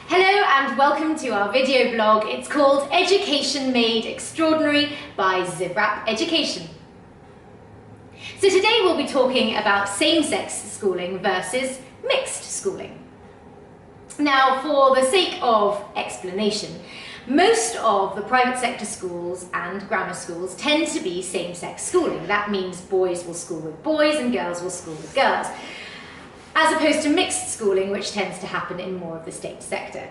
Hello and welcome to our video blog. It's called Education Made Extraordinary by Zivrap Education. So today we'll be talking about same-sex schooling versus mixed schooling. Now, for the sake of explanation, most of the private sector schools and grammar schools tend to be same-sex schooling. That means boys will school with boys and girls will school with girls, as opposed to mixed schooling, which tends to happen in more of the state sector.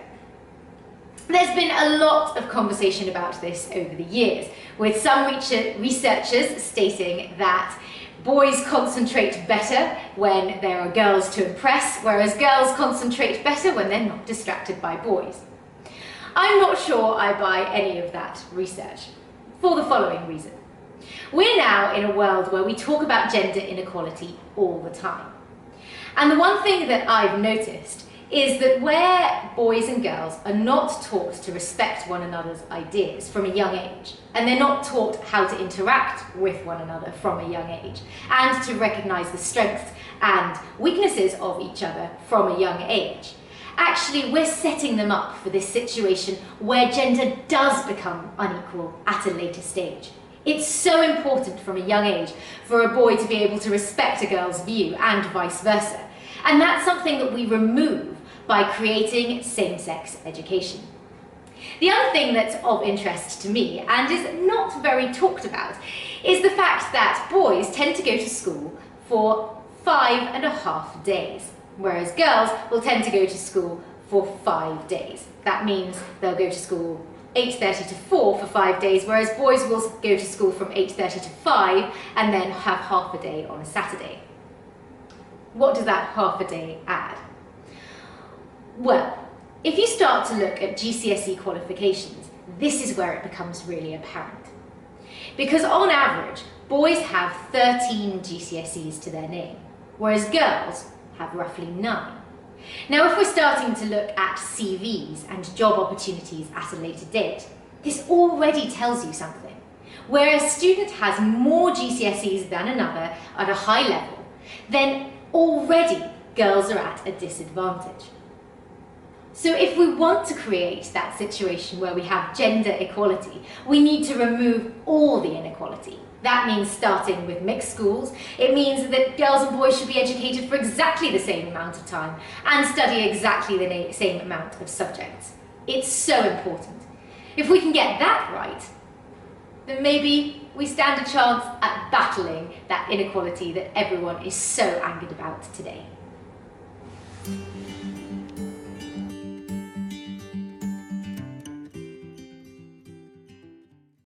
There's been a lot of conversation about this over the years, with some researchers stating that boys concentrate better when there are girls to impress, whereas girls concentrate better when they're not distracted by boys. I'm not sure I buy any of that research, for the following reason. We're now in a world where we talk about gender inequality all the time. And the one thing that I've noticed is that where boys and girls are not taught to respect one another's ideas from a young age, and they're not taught how to interact with one another from a young age, and to recognise the strengths and weaknesses of each other from a young age, actually we're setting them up for this situation where gender does become unequal at a later stage. It's so important from a young age for a boy to be able to respect a girl's view and vice versa. And that's something that we remove by creating same-sex education. The other thing that's of interest to me, and is not very talked about, is the fact that boys tend to go to school for 5.5 days, whereas girls will tend to go to school for 5 days. That means they'll go to school 8:30 to 4 for 5 days, whereas boys will go to school from 8:30 to 5 and then have half a day on a Saturday. What does that half a day add? Well, if you start to look at GCSE qualifications, this is where it becomes really apparent. Because on average, boys have 13 GCSEs to their name, whereas girls have roughly 9. Now, if we're starting to look at CVs and job opportunities at a later date, this already tells you something. Where a student has more GCSEs than another at a high level, then already girls are at a disadvantage. So if we want to create that situation where we have gender equality, we need to remove all the inequality. That means starting with mixed schools. It means that girls and boys should be educated for exactly the same amount of time and study exactly the same amount of subjects. It's so important. If we can get that right, then maybe we stand a chance at battling that inequality that everyone is so angered about today.